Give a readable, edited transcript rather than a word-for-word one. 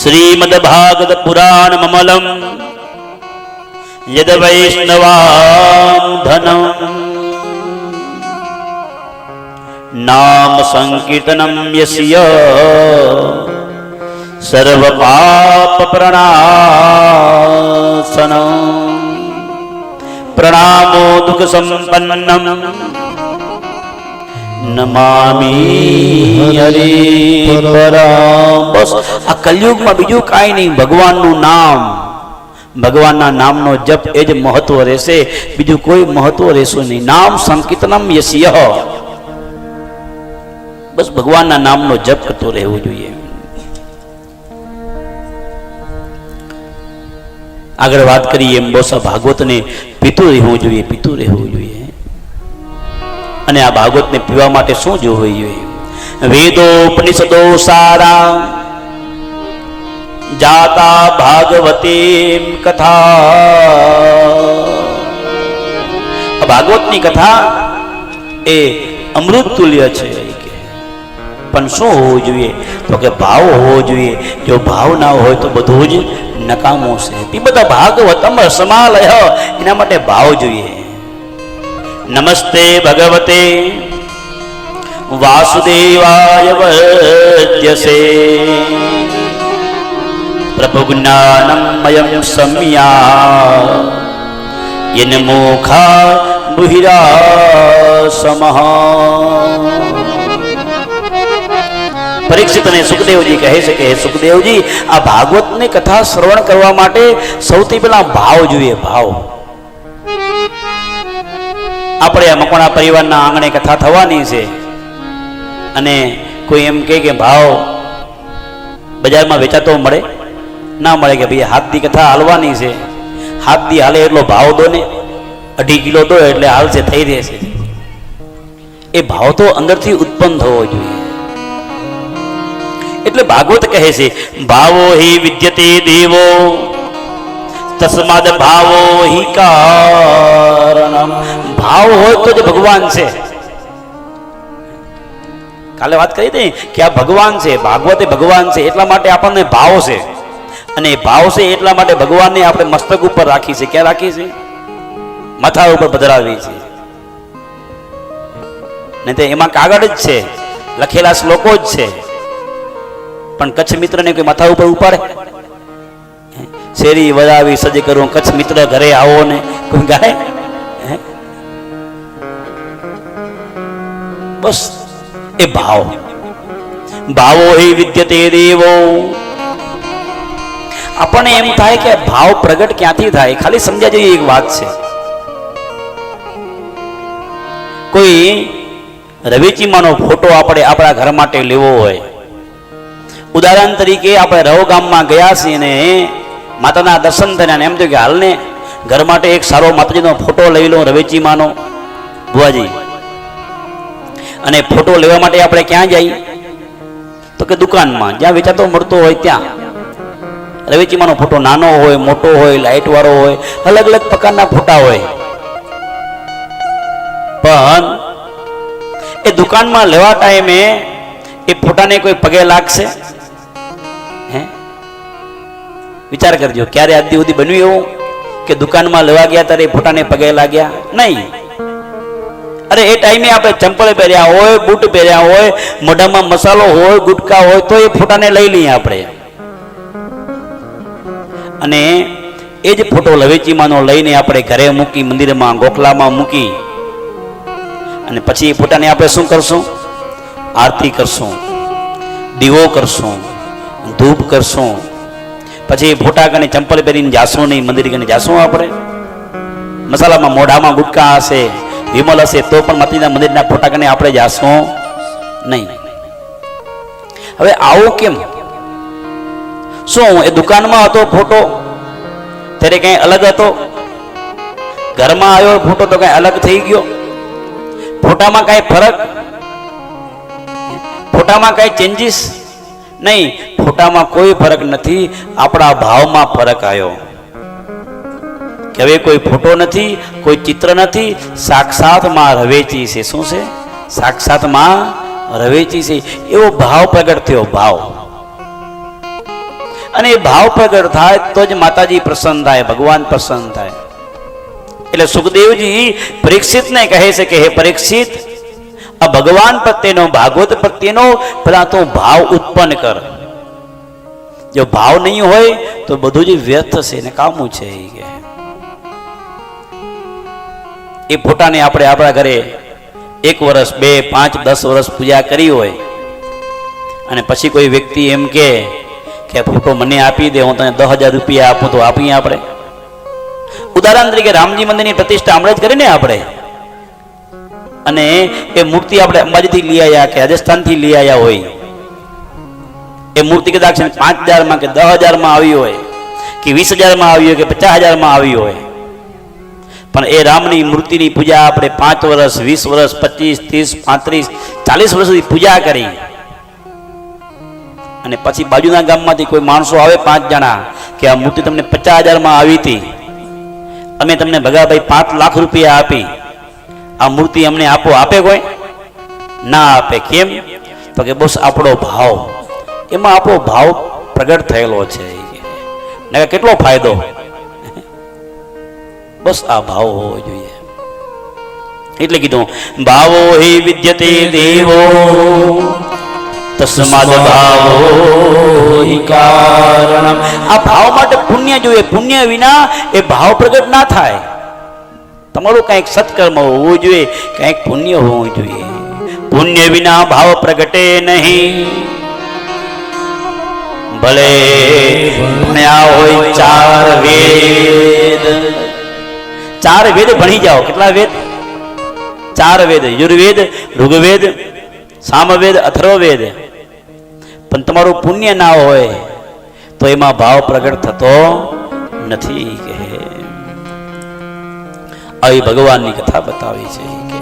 श्रीमद्भागवत पुराण ममलम यद वैष्णवां धनम नाम संकीर्तनम यस्य सर्व पाप प्रणाशनम प्रणामो दुख संपन्नम नमामि हरि पराम। बस आ कलयुग में बीजू काई नहीं, भगवान नु नाम, भगवान ना नाम नो जप एज महत्व रहेशे, बीजू कोई महत्व रहेशो नहीं। नाम संकीर्तनम यस्य, बस भगवान ना नाम नो जप करतो रहेवो जोईए। आगळ वात करीए एम बस भागवत ने पीतू रहेवो जोईए, पीतू रहेवो जोईए। અને આ ભાગવતને પીવા માટે શું જોવું જોઈએ? વેદોપનિષદો સારા જાતા ભાગવતીમ કથા। ભાગવતની કથા એ અમૃત તુલ્ય છે, પણ શું હોવું જોઈએ? તો કે ભાવ હોવો જોઈએ। જો ભાવ ના હોય તો બધું જ નકામું છે। એ બધા ભાગવત અમર સમાલય, એના માટે ભાવ જોઈએ। नमस्ते भगवते वासुदेवाय वद्यसे प्रभुज्ञानमयं सम्या येन मोखा बुहिरासमः। परीक्षित ने सुखदेव जी कहे છે કે સુખદેવ जी આ ભાગવત ની કથા શ્રવણ કરવા માટે સૌથી પહેલા ભાવ જોઈએ। ભાવ આપણે મકોણા પરિવારના આંગણે કથા થવાની છે અને કોઈ એમ કહે કે ભાવ બજારમાં વેચાતો મળે ના મળે, કે ભાઈ હાથની કથા હાલવાની છે, હાથની હાલે એટલો ભાવ દો ને, 2.5 કિલો દો એટલે હાલશે, થઈ રહેશે। એ ભાવ તો અંદરથી ઉત્પન્ન થવો જોઈએ। એટલે ભાગવત કહે છે ભાવો હિ વિદ્યતે દેવો तस्माद भावो ही कारणम। भाव हो तो जो भगवान से, काले बात करी थी कि आ भगवान से, भागवत भगवान से, એટલા માટે આપણને ભાવ છે, અને ભાવ છે એટલા માટે ભગવાનને આપણે મસ્તક ઉપર રાખી છે। ક્યાં રાખી છે? માથા ઉપર પધરાવી છે। નહીં તો એમાં કાગળ જ છે, લખેલા શ્લોકો જ છે, પણ કચ્છ મિત્રને કોઈ માથા ઉપર ઉપાડે? શેરી વજાવી સજે કરું કચ્છ મિત્ર ઘરે આવો ને કોઈ ગાય? બસ એ ભાવ, ભાવો હિ વિદ્યતે દેવો। આપણને એમ થાય કે ભાવ પ્રગટ ક્યાંથી થાય? ખાલી સમજ્યા જેવી એક વાત છે। કોઈ રવેચીમાનો ફોટો આપણે આપણા ઘર માટે લેવો હોય, ઉદાહરણ તરીકે આપણે રવ ગામમાં ગયા છીએ ને માતાના દર્શન થયા, એમ થયું કે હાલને ઘર માટે એક સારો માતાજીનો ફોટો લઈ લો રવેચીમાનો બુઆજી। અને ફોટો લેવા માટે આપણે ક્યાં જઈએ? તો કે દુકાનમાં, જ્યાં વેચાતો મળતો હોય ત્યાં। રવેચીમાનો ફોટો નાનો હોય, મોટો હોય, લાઇટ વાળો હોય, અલગ અલગ પ્રકારના ફોટા હોય, પણ એ દુકાનમાં લેવા ટાઈમે એ ફોટાને કોઈ પગે લાગશે? વિચાર કરજો, ક્યારે આજ સુધી બન્યું એવું કે દુકાનમાં લેવા ગયા ત્યારે ફોટાને પગે લાગ્યા? નહીં। અરે એ ટાઈમે આપણે ચંપલ પહેર્યા હોય, બૂટ પહેર્યા હોય, મોઢામાં મસાલો હોય, ગુટકા હોય, તો એ ફોટાને લઈ લઈએ આપણે। અને એ જ ફોટો લવેચીમાંનો લઈને આપણે ઘરે મૂકી, મંદિરમાં ગોખલામાં મૂકી, અને પછી એ ફોટાને આપણે શું કરશું? આરતી કરશું, દીવો કરશું, ધૂપ કરશું, પછી ફોટા કને ચંપલ પહેરીને જાશું નહીં, મંદિર કને જાશું આપણે? મસાલામાં મોઢામાં ગુટકા હશે, વિમલ હશે, તો પણ માતાજીના મંદિરના ફોટા કને આપણે જાશું નહીં। હવે આવું કેમ? શું એ દુકાનમાં હતો ફોટો ત્યારે કઈ અલગ હતો? ઘરમાં આવ્યો ફોટો તો કઈ અલગ થઈ ગયો? ફોટામાં કઈ ફરક? ફોટામાં કઈ ચેન્જીસ નહીં? ફોટામાં કોઈ ફરક નથી, આપણા ભાવમાં ફરક આવ્યો। કે હવે કોઈ ફોટો નથી, કોઈ ચિત્ર નથી, સાક્ષાત માં રવેચી છે। શું છે? સાક્ષાત માં રવેચી છે, એવો ભાવ પ્રગટ થયો। ભાવ અને એ ભાવ પ્રગટ થાય તો જ માતાજી પ્રસન્ન થાય, ભગવાન પ્રસન્ન થાય. એટલે સુખદેવજી પરીક્ષિતને કહે છે કે હે પરીક્ષિત, આ ભગવાન પ્રત્યેનો, ભાગવત પ્રત્યેનો પેલા તો ભાવ ઉત્પન્ન કર. જો ભાવ નહીં હોય તો બધું જ વ્યર્થ છે ને કામું છે. એ ફોટાને આપણે આપણા ઘરે 1 વર્ષ 2 5 10 વર્ષ પૂજા કરી હોય અને પછી કોઈ વ્યક્તિ એમ કે ફોટો મને આપી દે, હું તને 10,000 રૂપિયા આપું, તો આપીએ આપણે? ઉદાહરણ તરીકે રામજી મંદિરની પ્રતિષ્ઠા હમણાં જ કરીને આપણે, અને એ મૂર્તિ આપણે અંબાજીથી લઈ આવ્યા કે રાજસ્થાનથી લઈ આવ્યા હોય, એ મૂર્તિ કદાચ 5,000 કે 10,000 આવી હોય કે 20,000 આવી હોય કે 50,000 આવી હોય, પણ એ રામની મૂર્તિની પૂજા આપણે 5 વર્ષ 20 વર્ષ 25 30 35 40 વર્ષ સુધી પૂજા કરી, અને પછી બાજુના ગામમાંથી કોઈ માણસો આવે 5 જણા કે આ મૂર્તિ તમને 50,000 આવી હતી, અમે તમને ભગાભાઈ 5 લાખ રૂપિયા આપી, આ મૂર્તિ અમને આપો, આપે કોઈ? ના આપે. કેમ? તો કે બસ આપણો ભાવ, એમાં આપણો ભાવ પ્રગટ થયેલો છે. ને કેટલો ફાયદો, બસ આ ભાવ હોવો જોઈએ. એટલે કીધું ભાવો હે વિદ્યતે દેવો તસ્માદ ભાવો હિ કારણમ. આ ભાવ માટે પુણ્ય જોઈએ, પુણ્ય વિના એ ભાવ પ્રગટ ના થાય. તમારું કંઈક સત્કર્મ હોવું જોઈએ, કંઈક પુણ્ય હોવું જોઈએ. પુણ્ય વિના ભાવ પ્રગટે નહીં. ભલે ભણ્યા હોય 4 વેદ, 4 વેદ ભણી જાઓ. કેટલા વેદ? 4 વેદ, યુર્વેદ, ઋગ્વેદ, સામવેદ, અથર્વવેદ, પણ તમારું પુણ્ય ના હોય તો એમાં ભાવ પ્રગટ થતો નથી. કે આવી ભગવાનની કથા બતાવી છે કે